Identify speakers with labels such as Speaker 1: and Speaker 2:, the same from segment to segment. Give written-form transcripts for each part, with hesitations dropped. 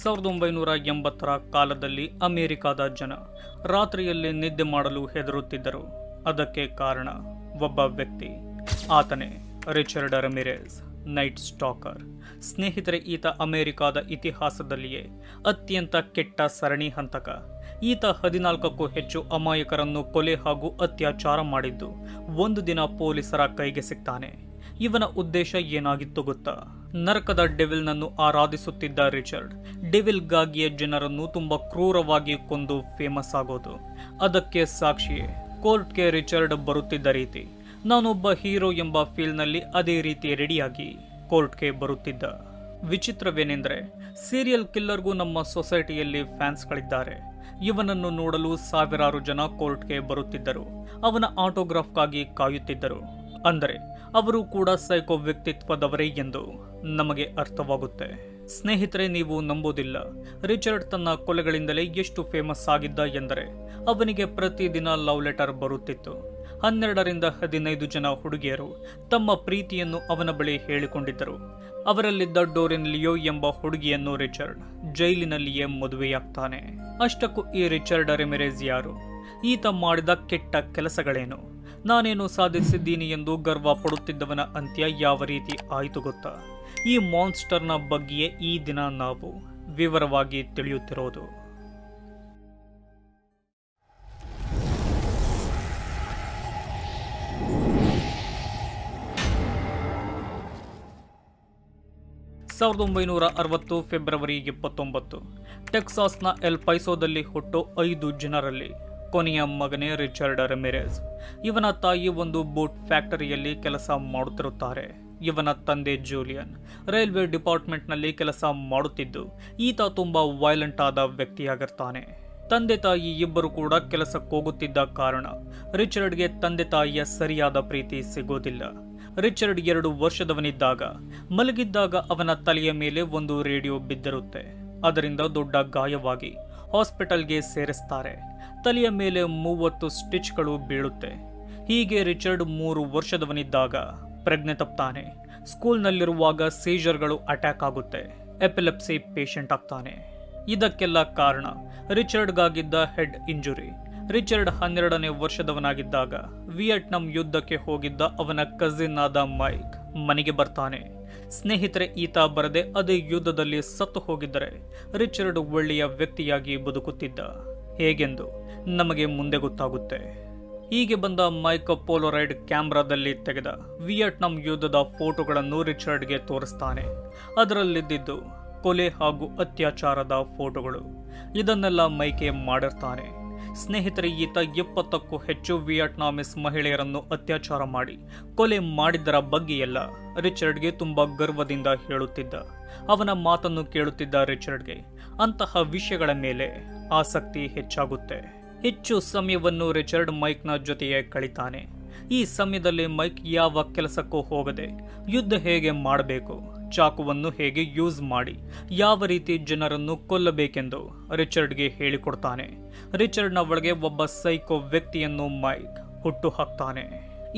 Speaker 1: 1980ರ ಕಾಲದಲ್ಲಿ ಅಮೆರಿಕಾದ ಜನ ರಾತ್ರಿಯಲ್ಲಿ ನಿದ್ದೆ ಮಾಡಲು ಹೆದರುತ್ತಿದ್ದರು. ಅದಕ್ಕೆ ಕಾರಣ ಒಬ್ಬ ವ್ಯಕ್ತಿ. ಆತನೇ ರಿಚರ್ಡ್ ರಮಿರೆಜ್, ನೈಟ್ ಸ್ಟಾಕರ್. ಸ್ನೇಹಿತರೆ, ಈತ ಅಮೆರಿಕಾದ ಇತಿಹಾಸದಲ್ಲಿಯೇ ಅತ್ಯಂತ ಕೆಟ್ಟ ಸರಣಿ ಹಂತಕ. ಈತ 14ಕ್ಕೂ ಹೆಚ್ಚು ಅಮಾಯಕರನ್ನು ಕೊಲೆ ಹಾಗೂ ಅತ್ಯಾಚಾರ ಮಾಡಿದ್ದು ಒಂದು ದಿನ ಪೊಲೀಸರ ಕೈಗೆ ಸಿಗ್ತಾನೆ. ಇವನ ಉದ್ದೇಶ ಏನಾಗಿತ್ತು ಗೊತ್ತಾ? ನರಕದ ಡೆವಿಲ್ನನ್ನು ಆರಾಧಿಸುತ್ತಿದ್ದ ರಿಚರ್ಡ್ ಡೆವಿಲ್ಗಾಗಿಯೇ ಜನರನ್ನು ತುಂಬಾ ಕ್ರೂರವಾಗಿ ಕೊಂದು ಫೇಮಸ್ ಆಗೋದು. ಅದಕ್ಕೆ ಸಾಕ್ಷಿಯೇ ಕೋರ್ಟ್ಗೆ ರಿಚರ್ಡ್ ಬರುತ್ತಿದ್ದ ರೀತಿ. ನಾನೊಬ್ಬ ಹೀರೋ ಎಂಬ ಫೀಲ್ನಲ್ಲಿ ಅದೇ ರೀತಿ ರೆಡಿಯಾಗಿ ಕೋರ್ಟ್ಗೆ ಬರುತ್ತಿದ್ದ. ವಿಚಿತ್ರವೇನೆಂದರೆ, ಸೀರಿಯಲ್ ಕಿಲ್ಲರ್ಗೂ ನಮ್ಮ ಸೊಸೈಟಿಯಲ್ಲಿ ಫ್ಯಾನ್ಸ್ಗಳಿದ್ದಾರೆ. ಇವನನ್ನು ನೋಡಲು ಸಾವಿರಾರು ಜನ ಕೋರ್ಟ್ಗೆ ಬರುತ್ತಿದ್ದರು. ಅವನ ಆಟೋಗ್ರಾಫ್ಗಾಗಿ ಕಾಯುತ್ತಿದ್ದರು. ಅಂದರೆ ಅವರು ಕೂಡ ಸೈಕೋ ವ್ಯಕ್ತಿತ್ವದವರೇ ಎಂದು ನಮಗೆ ಅರ್ಥವಾಗುತ್ತೆ. ಸ್ನೇಹಿತರೆ, ನೀವು ನಂಬೋದಿಲ್ಲ, ರಿಚರ್ಡ್ ತನ್ನ ಕೊಲೆಗಳಿಂದಲೇ ಎಷ್ಟು ಫೇಮಸ್ ಆಗಿದ್ದ ಎಂದರೆ ಅವನಿಗೆ ಪ್ರತಿದಿನ ಲವ್ ಲೆಟರ್ ಬರುತ್ತಿತ್ತು. 12ರಿಂದ 15 ಜನ ಹುಡುಗಿಯರು ತಮ್ಮ ಪ್ರೀತಿಯನ್ನು ಅವನ ಬಳಿ ಹೇಳಿಕೊಂಡಿದ್ದರು. ಅವರಲ್ಲಿದ್ದ ಡೋರಿನ್ ಲಿಯೋ ಎಂಬ ಹುಡುಗಿಯನ್ನು ರಿಚರ್ಡ್ ಜೈಲಿನಲ್ಲಿಯೇ ಮದುವೆಯಾಗ್ತಾನೆ. ಅಷ್ಟಕ್ಕೂ ಈ ರಿಚರ್ಡ್ ರಮಿರೆಜ್ ಯಾರು? ಈತ ಮಾಡಿದ ಕೆಟ್ಟ ಕೆಲಸಗಳೇನು? ನಾನೇನು ಸಾಧಿಸಿದ್ದೀನಿ ಎಂದು ಗರ್ವ ಪಡುತ್ತಿದ್ದವನ ಅಂತ್ಯ ಯಾವ ರೀತಿ ಆಯಿತು ಗೊತ್ತಾ? ಈ ಮಾನ್ಸ್ಟರ್ನ ಬಗ್ಗೆಯೇ ಈ ದಿನ ನಾವು ವಿವರವಾಗಿ ತಿಳಿಯುತ್ತಿರೋದು. ಫೆಬ್ರವರಿ 29 ಟೆಕ್ಸಾಸ್ನ ಎಲ್ ಪೈಸೋದಲ್ಲಿ ಹುಟ್ಟೋ 5 ಜನರಲ್ಲಿ ಕೊನೆಯ ಮಗನೇ ರಿಚರ್ಡ್ ರಮಿರೆಜ್. ಇವನ ತಾಯಿ ಒಂದು ಬೂಟ್ ಫ್ಯಾಕ್ಟರಿಯಲ್ಲಿ ಕೆಲಸ ಮಾಡುತ್ತಿರುತ್ತಾರೆ. ಇವನ ತಂದೆ ಜೂಲಿಯನ್ ರೈಲ್ವೆ ಡಿಪಾರ್ಟ್ಮೆಂಟ್ನಲ್ಲಿ ಕೆಲಸ ಮಾಡುತ್ತಿದ್ದು ಈತ ತುಂಬಾ ವೈಲೆಂಟ್ ಆದ ವ್ಯಕ್ತಿಯಾಗಿರ್ತಾನೆ. ತಂದೆ ತಾಯಿ ಇಬ್ಬರು ಕೂಡ ಕೆಲಸಕ್ಕೋಗುತ್ತಿದ್ದ ಕಾರಣ ರಿಚರ್ಡ್ಗೆ ತಂದೆ ತಾಯಿಯ ಸರಿಯಾದ ಪ್ರೀತಿ ಸಿಗೋದಿಲ್ಲ. ರಿಚರ್ಡ್ 2 ವರ್ಷದವನಿದ್ದಾಗ ಮಲಗಿದ್ದಾಗ ಅವನ ತಲೆಯ ಮೇಲೆ ಒಂದು ರೇಡಿಯೋ ಬಿದ್ದಿರುತ್ತೆ. ಅದರಿಂದ ದೊಡ್ಡ ಗಾಯವಾಗಿ ಹಾಸ್ಪಿಟಲ್ಗೆ ಸೇರಿಸ್ತಾರೆ. ತಲೆಯ ಮೇಲೆ 30 ಸ್ಟಿಚ್ಗಳು ಬೀಳುತ್ತೆ. ಹೀಗೆ ರಿಚರ್ಡ್ 3 ವರ್ಷದವನಿದ್ದಾಗ ಪ್ರಜ್ಞೆ ತಪ್ತಾನೆ. ಸ್ಕೂಲ್ನಲ್ಲಿರುವಾಗ ಸೀಜರ್ಗಳು ಅಟ್ಯಾಕ್ ಆಗುತ್ತೆ. ಎಪಿಲೆಪ್ಸಿ ಪೇಷಂಟ್ ಆಗ್ತಾನೆ. ಇದಕ್ಕೆಲ್ಲ ಕಾರಣ ರಿಚರ್ಡ್ಗಾಗಿದ್ದ ಹೆಡ್ ಇಂಜುರಿ. ರಿಚರ್ಡ್ 12ನೇ ವರ್ಷದವನಾಗಿದ್ದಾಗ ವಿಯೆಟ್ನಾಂ ಯುದ್ಧಕ್ಕೆ ಹೋಗಿದ್ದ ಅವನ ಕಸಿನ್ ಆದ ಮೈಕ್ ಮನೆಗೆ ಬರ್ತಾನೆ. ಸ್ನೇಹಿತರೆ, ಈತ ಬರದೆ ಅದೇ ಯುದ್ಧದಲ್ಲಿ ಸತ್ತು ಹೋಗಿದ್ದರೆ ರಿಚರ್ಡ್ ಒಳ್ಳೆಯ ವ್ಯಕ್ತಿಯಾಗಿ ಬದುಕುತ್ತಿದ್ದ. ಹೇಗೆಂದು ನಮಗೆ ಮುಂದೆ ಗೊತ್ತಾಗುತ್ತೆ. ಹೀಗೆ ಬಂದ ಮೈಕ್ ಪೋಲೋರೈಡ್ ಕ್ಯಾಮ್ರಾದಲ್ಲಿ ತೆಗೆದ ವಿಯೆಟ್ನಾಂ ಯುದ್ಧದ ಫೋಟೋಗಳನ್ನು ರಿಚರ್ಡ್ಗೆ ತೋರಿಸ್ತಾನೆ. ಅದರಲ್ಲಿದ್ದು ಕೊಲೆ ಹಾಗೂ ಅತ್ಯಾಚಾರದ ಫೋಟೋಗಳು. ಇದನ್ನೆಲ್ಲ ಮೈಕೆ ಮಾಡಿರ್ತಾನೆ. ಸ್ನೇಹಿತರೆ, ಈತ 70ಕ್ಕೂ ಹೆಚ್ಚು ವಿಯೆಟ್ನಾಮೀಸ್ ಮಹಿಳೆಯರನ್ನು ಅತ್ಯಾಚಾರ ಮಾಡಿ ಕೊಲೆ ಮಾಡಿದ್ದರ ಬಗ್ಗೆ ಎಲ್ಲ ರಿಚರ್ಡ್ಗೆ ತುಂಬಾ ಗರ್ವದಿಂದ ಹೇಳುತ್ತಿದ್ದ. ಅವನ ಮಾತನ್ನು ಕೇಳುತ್ತಿದ್ದ ರಿಚರ್ಡ್ಗೆ ಅಂತಹ ವಿಷಯಗಳ ಮೇಲೆ ಆಸಕ್ತಿ ಹೆಚ್ಚಾಗುತ್ತೆ. ಹೆಚ್ಚು ಸಮಯವನ್ನು ರಿಚರ್ಡ್ ಮೈಕ್ನ ಜೊತೆಯೇ ಕಳಿತಾನೆ. ಈ ಸಮಯದಲ್ಲಿ ಮೈಕ್ ಯಾವ ಕೆಲಸಕ್ಕೂ ಹೋಗದೆ ಯುದ್ಧ ಹೇಗೆ ಮಾಡಬೇಕು, ಚಾಕುವನ್ನು ಹೇಗೆ ಯೂಸ್ ಮಾಡಿ ಯಾವ ರೀತಿ ಜನರನ್ನು ಕೊಲ್ಲಬೇಕೆಂದು ರಿಚರ್ಡ್ಗೆ ಹೇಳಿಕೊಡ್ತಾನೆ. ರಿಚರ್ಡ್ನ ಒಳಗೆ ಒಬ್ಬ ಸೈಕೋ ವ್ಯಕ್ತಿಯನ್ನು ಮೈಕ್ ಹುಟ್ಟು ಹಾಕ್ತಾನೆ.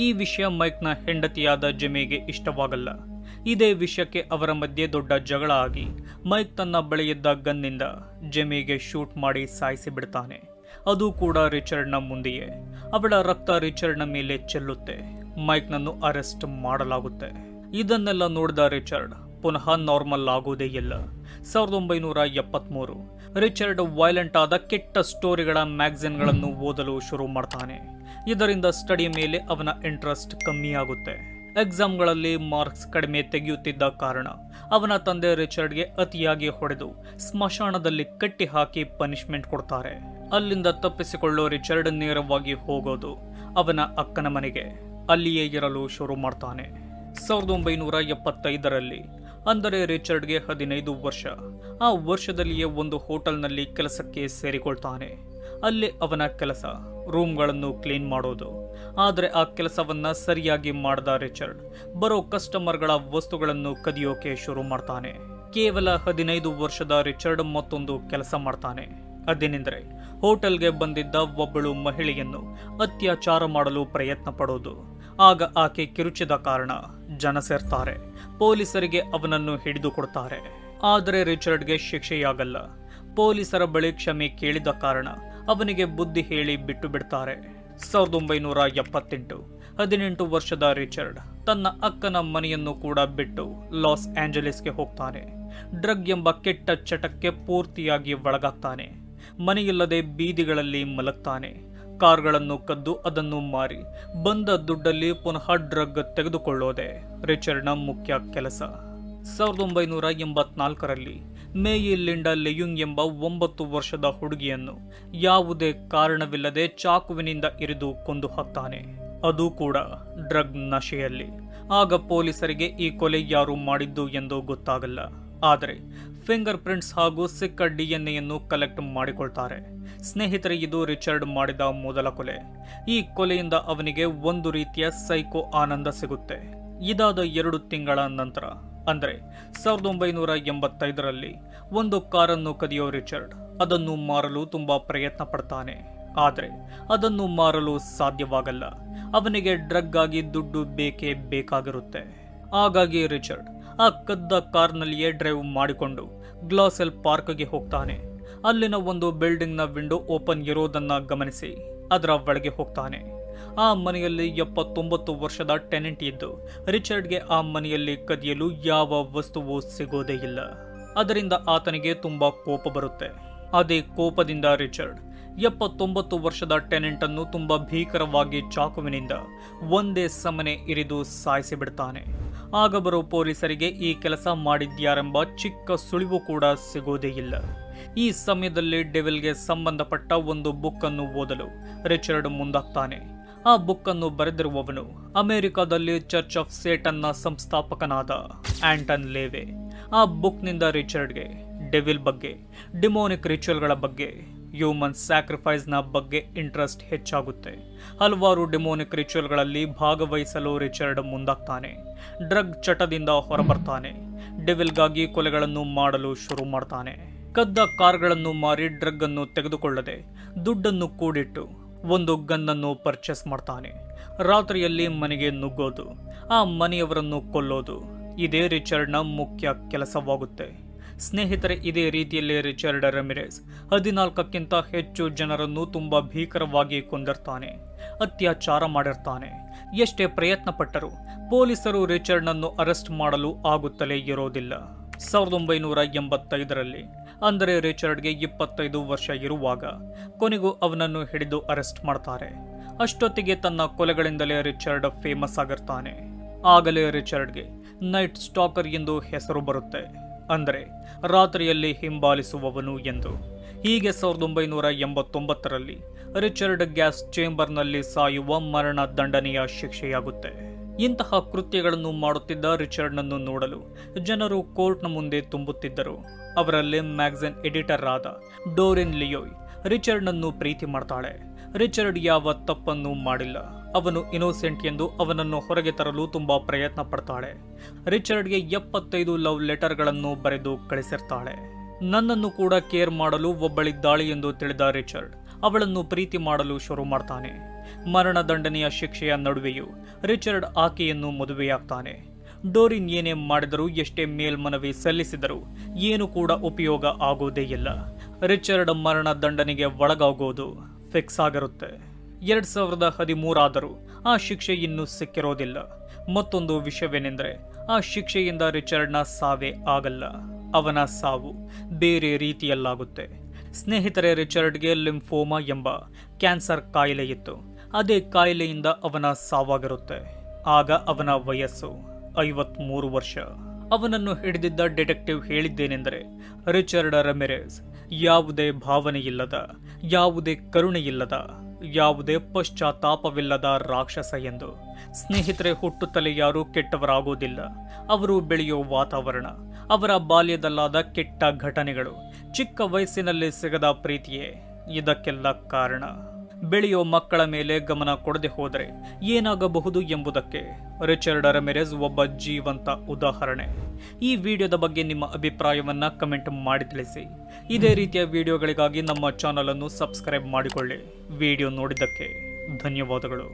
Speaker 1: ಈ ವಿಷಯ ಮೈಕ್ನ ಹೆಂಡತಿಯಾದ ಜೆಮಿಗೆ ಇಷ್ಟವಾಗಲ್ಲ. ಇದೇ ವಿಷಯಕ್ಕೆ ಅವರ ಮಧ್ಯೆ ದೊಡ್ಡ ಜಗಳ ಆಗಿ ಮೈಕ್ ತನ್ನ ಬಳಿಯಿದ್ದ ಗನ್ನಿಂದ ಜೆಮಿಗೆ ಶೂಟ್ ಮಾಡಿ ಸಾಯಿಸಿ ಬಿಡ್ತಾನೆ. ಅದು ಕೂಡ ರಿಚರ್ಡ್ನ ಮುಂದೆಯೇ. ಅವಳ ರಕ್ತ ರಿಚರ್ಡ್ನ ಮೇಲೆ ಚೆಲ್ಲುತ್ತೆ. ಮೈಕ್ನನ್ನು ಅರೆಸ್ಟ್ ಮಾಡಲಾಗುತ್ತೆ. ಇದನ್ನೆಲ್ಲ ನೋಡಿದ ರಿಚರ್ಡ್ ಪುನಃ ನಾರ್ಮಲ್ ಆಗೋದೇ ಇಲ್ಲ. 1973 ರಿಚರ್ಡ್ ವೈಲೆಂಟ್ ಆದ ಕೆಟ್ಟ ಸ್ಟೋರಿಗಳ ಮ್ಯಾಗಝಿನ್ಗಳನ್ನು ಓದಲು ಶುರು ಮಾಡ್ತಾನೆ. ಇದರಿಂದ ಸ್ಟಡಿ ಮೇಲೆ ಅವನ ಇಂಟ್ರೆಸ್ಟ್ ಕಮ್ಮಿಯಾಗುತ್ತೆ. ಎಕ್ಸಾಮ್ಗಳಲ್ಲಿ ಮಾರ್ಕ್ಸ್ ಕಡಿಮೆ ತೆಗೆಯುತ್ತಿದ್ದ ಕಾರಣ ಅವನ ತಂದೆ ರಿಚರ್ಡ್ಗೆ ಅತಿಯಾಗಿ ಹೊಡೆದು ಸ್ಮಶಾನದಲ್ಲಿ ಕಟ್ಟಿ ಹಾಕಿ ಪನಿಷ್ಮೆಂಟ್ ಕೊಡ್ತಾರೆ. ಅಲ್ಲಿಂದ ತಪ್ಪಿಸಿಕೊಳ್ಳೋ ರಿಚರ್ಡ್ ನೇರವಾಗಿ ಹೋಗೋದು ಅವನ ಅಕ್ಕನ ಮನೆಗೆ. ಅಲ್ಲಿಯೇ ಇರಲು ಶುರು ಮಾಡ್ತಾನೆ. 1975ರಲ್ಲಿ, ಅಂದರೆ ರಿಚರ್ಡ್ಗೆ 15 ವರ್ಷ. ಆ ವರ್ಷದಲ್ಲಿಯೇ ಒಂದು ಹೋಟೆಲ್ನಲ್ಲಿ ಕೆಲಸಕ್ಕೆ ಸೇರಿಕೊಳ್ತಾನೆ. ಅಲ್ಲಿ ಅವನ ಕೆಲಸ ರೂಮ್ಗಳನ್ನು ಕ್ಲೀನ್ ಮಾಡೋದು. ಆದರೆ ಆ ಕೆಲಸವನ್ನ ಸರಿಯಾಗಿ ಮಾಡದ ರಿಚರ್ಡ್ ಬರೋ ಕಸ್ಟಮರ್ಗಳ ವಸ್ತುಗಳನ್ನು ಕದಿಯೋಕೆ ಶುರು ಮಾಡ್ತಾನೆ. ಕೇವಲ 15 ವರ್ಷದ ರಿಚರ್ಡ್ ಮತ್ತೊಂದು ಕೆಲಸ ಮಾಡ್ತಾನೆ. ಅದೇನೆಂದರೆ ಹೋಟೆಲ್ಗೆ ಬಂದಿದ್ದ ಒಬ್ಬಳು ಮಹಿಳೆಯನ್ನು ಅತ್ಯಾಚಾರ ಮಾಡಲು ಪ್ರಯತ್ನ ಪಡೋದು. ಆಗ ಆಕೆ ಕಿರುಚಿದ ಕಾರಣ ಜನ ಸೇರ್ತಾರೆ. ಪೊಲೀಸರಿಗೆ ಅವನನ್ನು ಹಿಡಿದು ಕೊಡ್ತಾರೆ. ಆದರೆ ರಿಚರ್ಡ್ಗೆ ಶಿಕ್ಷೆಯಾಗಲ್ಲ. ಪೊಲೀಸರ ಬಳಿ ಕ್ಷಮೆ ಕೇಳಿದ ಕಾರಣ ಅವನಿಗೆ ಬುದ್ಧಿ ಹೇಳಿ ಬಿಟ್ಟು ಬಿಡ್ತಾರೆ. 1978 18 ವರ್ಷದ ರಿಚರ್ಡ್ ತನ್ನ ಅಕ್ಕನ ಮನೆಯನ್ನು ಕೂಡ ಬಿಟ್ಟು ಲಾಸ್ ಆಂಜಲೀಸ್ಗೆ ಹೋಗ್ತಾನೆ. ಡ್ರಗ್ ಎಂಬ ಕೆಟ್ಟ ಚಟಕ್ಕೆ ಪೂರ್ತಿಯಾಗಿ ಒಳಗಾಗ್ತಾನೆ. ಮನೆಯಿಲ್ಲದೆ ಬೀದಿಗಳಲ್ಲಿ ಮಲಗ್ತಾನೆ. ಕಾರ್ಗಳನ್ನು ಕದ್ದು ಅದನ್ನು ಮಾರಿ ಬಂದ ದುಡ್ಡಲ್ಲಿ ಪುನಃ ಡ್ರಗ್ ತೆಗೆದುಕೊಳ್ಳೋದೆ ರಿಚರ್ಡ್ನ ಮುಖ್ಯ ಕೆಲಸ. 1984ರಲ್ಲಿ ಮೇಯಿ ಲಿಂಡಾ ಲೆಯುಂಗ್ ಎಂಬ 9 ವರ್ಷದ ಹುಡುಗಿಯನ್ನು ಯಾವುದೇ ಕಾರಣವಿಲ್ಲದೆ ಚಾಕುವಿನಿಂದ ಇರಿದು ಕೊಂದು ಹಾಕ್ತಾನೆ. ಅದು ಕೂಡ ಡ್ರಗ್ ನಶೆಯಲ್ಲಿ. ಆಗ ಪೊಲೀಸರಿಗೆ ಈ ಕೊಲೆ ಯಾರು ಮಾಡಿದ್ದು ಎಂದು ಗೊತ್ತಾಗಲ್ಲ. ಆದರೆ ಫಿಂಗರ್ ಪ್ರಿಂಟ್ಸ್ ಹಾಗೂ ಸಿಕ್ಕ DNA ಕಲೆಕ್ಟ್ ಮಾಡಿಕೊಳ್ತಾರೆ. ಸ್ನೇಹಿತರೆ, ಇದು ರಿಚರ್ಡ್ ಮಾಡಿದ ಮೊದಲ ಕೊಲೆ. ಈ ಕೊಲೆಯಿಂದ ಅವನಿಗೆ ಒಂದು ರೀತಿಯ ಸೈಕೋ ಆನಂದ ಸಿಗುತ್ತೆ. ಇದಾದ 2 ತಿಂಗಳ ನಂತರ ಅಂದರೆ 1985ರಲ್ಲಿ ಒಂದು ಕಾರನ್ನು ಕದಿಯೋ ರಿಚರ್ಡ್ ಅದನ್ನು ಮಾರಲು ತುಂಬಾ ಪ್ರಯತ್ನ ಪಡ್ತಾನೆ. ಆದರೆ ಅದನ್ನು ಮಾರಲು ಸಾಧ್ಯವಾಗಲ್ಲ. ಅವನಿಗೆ ಡ್ರಗ್ ಆಗಿ ದುಡ್ಡು ಬೇಕೇ ಬೇಕಾಗಿರುತ್ತೆ. ಹಾಗಾಗಿ ರಿಚರ್ಡ್ ಆ ಕದ್ದ ಕಾರ್ನಲ್ಲಿಯೇ ಡ್ರೈವ್ ಮಾಡಿಕೊಂಡು ಗ್ಲಾಸೆಲ್ ಪಾರ್ಕ್ಗೆ ಹೋಗ್ತಾನೆ. ಅಲ್ಲಿನ ಒಂದು ಬಿಲ್ಡಿಂಗ್ನ ವಿಂಡೋ ಓಪನ್ ಇರೋದನ್ನ ಗಮನಿಸಿ ಅದರ ಒಳಗೆ ಹೋಗ್ತಾನೆ. ಆ ಮನೆಯಲ್ಲಿ 79 ವರ್ಷದ ಟೆನೆಂಟ್ ಇದ್ದು ರಿಚರ್ಡ್ಗೆ ಆ ಮನೆಯಲ್ಲಿ ಕದಿಯಲು ಯಾವ ವಸ್ತುವು ಸಿಗೋದೇ ಇಲ್ಲ. ಅದರಿಂದ ಆತನಿಗೆ ತುಂಬಾ ಕೋಪ ಬರುತ್ತೆ. ಅದೇ ಕೋಪದಿಂದ ರಿಚರ್ಡ್ 79 ವರ್ಷದ ಟೆನೆಂಟ್ ಅನ್ನು ತುಂಬಾ ಭೀಕರವಾಗಿ ಚಾಕುವಿನಿಂದ ಒಂದೇ ಸಮನೆ ಇರಿದು ಸಾಯಿಸಿ ಬಿಡ್ತಾನೆ. ಆಗ ಬರೋ ಪೊಲೀಸರಿಗೆ ಈ ಕೆಲಸ ಮಾಡಿದ್ಯಾರೆಂಬ ಚಿಕ್ಕ ಸುಳಿವು ಕೂಡ ಸಿಗೋದೇ ಇಲ್ಲ. ಈ ಸಮಯದಲ್ಲಿ ಡೆವಿಲ್ಗೆ ಸಂಬಂಧಪಟ್ಟ ಒಂದು ಬುಕ್ ಅನ್ನು ಓದಲು ರಿಚರ್ಡ್ ಮುಂದಾಗ್ತಾನೆ. ಆ ಬುಕ್ ಅನ್ನು ಬರೆದಿರುವವನು ಅಮೆರಿಕದಲ್ಲಿ ಚರ್ಚ್ ಆಫ್ ಸೇಟನ್ನ ಸಂಸ್ಥಾಪಕನಾದ ಆಂಟನ್ ಲೇವೆ. ಆ ಬುಕ್ನಿಂದ ರಿಚರ್ಡ್ಗೆ ಡೆವಿಲ್ ಬಗ್ಗೆ, ಡಿಮೋನಿಕ್ ರಿಚುವಲ್ಗಳ ಬಗ್ಗೆ, ಹ್ಯೂಮನ್ ಸ್ಯಾಕ್ರಿಫೈಸ್ನ ಬಗ್ಗೆ ಇಂಟ್ರೆಸ್ಟ್ ಹೆಚ್ಚಾಗುತ್ತೆ. ಹಲವಾರು ಡಿಮೋನಿಕ್ ರಿಚುವಲ್ಗಳಲ್ಲಿ ಭಾಗವಹಿಸಲು ರಿಚರ್ಡ್ ಮುಂದಾಗ್ತಾನೆ. ಡ್ರಗ್ ಚಟದಿಂದ ಹೊರಬರ್ತಾನೆ. ಡೆವಿಲ್ಗಾಗಿ ಕೊಲೆಗಳನ್ನು ಮಾಡಲು ಶುರು ಮಾಡ್ತಾನೆ. ಕದ್ದ ಕಾರ್ಗಳನ್ನು ಮಾರಿ ಡ್ರಗ್ ಅನ್ನು ತೆಗೆದುಕೊಳ್ಳದೆ ದುಡ್ಡನ್ನು ಕೂಡಿಟ್ಟು ಒಂದು ಗನ್ನನ್ನು ಪರ್ಚೇಸ್ ಮಾಡ್ತಾನೆ. ರಾತ್ರಿಯಲ್ಲಿ ಮನೆಗೆ ನುಗ್ಗೋದು, ಆ ಮನೆಯವರನ್ನು ಕೊಲ್ಲೋದು ಇದೇ ರಿಚರ್ಡ್ನ ಮುಖ್ಯ ಕೆಲಸವಾಗುತ್ತೆ. ಸ್ನೇಹಿತರೆ, ಇದೇ ರೀತಿಯಲ್ಲಿ ರಿಚರ್ಡ್ ರೆಮಿರೆಸ್ 14ಕ್ಕಿಂತ ಹೆಚ್ಚು ಜನರನ್ನು ತುಂಬಾ ಭೀಕರವಾಗಿ ಕೊಂದಿರ್ತಾನೆ, ಅತ್ಯಾಚಾರ ಮಾಡಿರ್ತಾನೆ. ಎಷ್ಟೇ ಪ್ರಯತ್ನ ಪಟ್ಟರೂ ಪೊಲೀಸರು ರಿಚರ್ಡ್ನನ್ನು ಅರೆಸ್ಟ್ ಮಾಡಲು ಆಗುತ್ತಲೇ ಇರೋದಿಲ್ಲ. 1985ರಲ್ಲಿ ಅಂದರೆ ರಿಚರ್ಡ್ಗೆ 25 ವರ್ಷ ಇರುವಾಗ ಕೊನೆಗೂ ಅವನನ್ನು ಹಿಡಿದು ಅರೆಸ್ಟ್ ಮಾಡ್ತಾರೆ. ಅಷ್ಟೊತ್ತಿಗೆ ತನ್ನ ಕೊಲೆಗಳಿಂದಲೇ ರಿಚರ್ಡ್ ಫೇಮಸ್ ಆಗಿರ್ತಾನೆ. ಆಗಲೇ ರಿಚರ್ಡ್ಗೆ ನೈಟ್ ಸ್ಟಾಕರ್ ಎಂದು ಹೆಸರು ಬರುತ್ತೆ, ಅಂದರೆ ರಾತ್ರಿಯಲ್ಲಿ ಹಿಂಬಾಲಿಸುವವನು ಎಂದು. ಹೀಗೆ 1989ರಲ್ಲಿ ರಿಚರ್ಡ್ ಗ್ಯಾಸ್ ಚೇಂಬರ್ನಲ್ಲಿ ಸಾಯುವ ಮರಣ ದಂಡನೆಯ ಶಿಕ್ಷೆಯಾಗುತ್ತೆ. ಇಂತಹ ಕೃತ್ಯಗಳನ್ನು ಮಾಡುತ್ತಿದ್ದ ರಿಚರ್ಡ್ನನ್ನು ನೋಡಲು ಜನರು ಕೋರ್ಟ್ನ ಮುಂದೆ ತುಂಬುತ್ತಿದ್ದರು. ಅವರಲ್ಲಿ ಮ್ಯಾಗಝಿನ್ ಎಡಿಟರ್ ಆದ ಡೋರಿನ್ ಲಿಯೋಯ್ ರಿಚರ್ಡ್ನನ್ನು ಪ್ರೀತಿ ಮಾಡ್ತಾಳೆ. ರಿಚರ್ಡ್ ಯಾವ ತಪ್ಪನ್ನು ಮಾಡಿಲ್ಲ, ಅವನು ಇನೋಸೆಂಟ್ ಎಂದು ಅವನನ್ನು ಹೊರಗೆ ತರಲು ತುಂಬಾ ಪ್ರಯತ್ನ ಪಡ್ತಾಳೆ. ರಿಚರ್ಡ್ಗೆ 75 ಲವ್ ಲೆಟರ್ಗಳನ್ನು ಬರೆದು ಕಳಿಸಿರ್ತಾಳೆ. ನನ್ನನ್ನು ಕೂಡ ಕೇರ್ ಮಾಡಲು ಒಬ್ಬಳಿದ್ದಾಳೆ ಎಂದು ತಿಳಿದ ರಿಚರ್ಡ್ ಅವಳನ್ನು ಪ್ರೀತಿ ಮಾಡಲು ಶುರು ಮಾಡ್ತಾನೆ. ಮರಣದಂಡನೆಯ ಶಿಕ್ಷೆಯ ನಡುವೆಯೂ ರಿಚರ್ಡ್ ಆಕೆಯನ್ನು ಮದುವೆಯಾಗ್ತಾನೆ. ಡೋರಿನ್ ಏನೇ ಮಾಡಿದರೂ, ಎಷ್ಟೇ ಮೇಲ್ಮನವಿ ಸಲ್ಲಿಸಿದರೂ ಏನು ಕೂಡ ಉಪಯೋಗ ಆಗೋದೇ ಇಲ್ಲ. ರಿಚರ್ಡ್ ಮರಣ ದಂಡನೆಗೆ ಒಳಗಾಗೋದು ಫಿಕ್ಸ್ ಆಗಿರುತ್ತೆ. 2013 ಆದರೂ ಆ ಶಿಕ್ಷೆ ಇನ್ನೂ ಸಿಕ್ಕಿರೋದಿಲ್ಲ. ಮತ್ತೊಂದು ವಿಷಯವೇನೆಂದರೆ, ಆ ಶಿಕ್ಷೆಯಿಂದ ರಿಚರ್ಡ್ನ ಸಾವೇ ಆಗಲ್ಲ, ಅವನ ಸಾವು ಬೇರೆ ರೀತಿಯಲ್ಲಾಗುತ್ತೆ. ಸ್ನೇಹಿತರೆ, ರಿಚರ್ಡ್ಗೆ ಲಿಂಫೋಮಾ ಎಂಬ ಕ್ಯಾನ್ಸರ್ ಕಾಯಿಲೆ ಇತ್ತು. ಅದೇ ಕಾಯಿಲೆಯಿಂದ ಅವನ ಸಾವಾಗಿರುತ್ತೆ. ಆಗ ಅವನ ವಯಸ್ಸು 53 ವರ್ಷ. ಅವನನ್ನು ಹಿಡಿದಿದ್ದ ಡಿಟೆಕ್ಟಿವ್ ಹೇಳಿದ್ದೇನೆಂದರೆ, ರಿಚರ್ಡ್ ರೆಮಿರೆಸ್ ಯಾವುದೇ ಭಾವನೆಯಿಲ್ಲದ, ಯಾವುದೇ ಕರುಣೆಯಿಲ್ಲದ, ಯಾವುದೇ ಪಶ್ಚಾತ್ತಾಪವಿಲ್ಲದ ರಾಕ್ಷಸ ಎಂದು. ಸ್ನೇಹಿತರೆ, ಹುಟ್ಟುತ್ತಲೇ ಯಾರೂ ಕೆಟ್ಟವರಾಗೋದಿಲ್ಲ. ಅವರು ಬೆಳೆಯೋ ವಾತಾವರಣ, ಅವರ ಬಾಲ್ಯದಲ್ಲಾದ ಕೆಟ್ಟ ಘಟನೆಗಳು, ಚಿಕ್ಕ ವಯಸ್ಸಿನಲ್ಲಿ ಸಿಗದ ಪ್ರೀತಿಯೇ ಇದಕ್ಕೆಲ್ಲ ಕಾರಣ. ಬೆಳೆಯೋ ಮಕ್ಕಳ ಮೇಲೆ ಗಮನ ಕೊಡದೆ ಹೋದರೆ ಏನಾಗಬಹುದು ಎಂಬುದಕ್ಕೆ ರಿಚರ್ಡ್ ರೆಮಿರೆಸ್ ಒಬ್ಬ ಜೀವಂತ ಉದಾಹರಣೆ. ಈ ವಿಡಿಯೋದ ಬಗ್ಗೆ ನಿಮ್ಮ ಅಭಿಪ್ರಾಯವನ್ನ ಕಮೆಂಟ್ ಮಾಡಿ ತಿಳಿಸಿ. ಇದೇ ರೀತಿಯ ವಿಡಿಯೋಗಳಿಗಾಗಿ ನಮ್ಮ ಚಾನಲ್ ಅನ್ನು ಸಬ್ಸ್ಕ್ರೈಬ್ ಮಾಡಿಕೊಳ್ಳಿ. ವಿಡಿಯೋ ನೋಡಿದ್ದಕ್ಕೆ ಧನ್ಯವಾದಗಳು.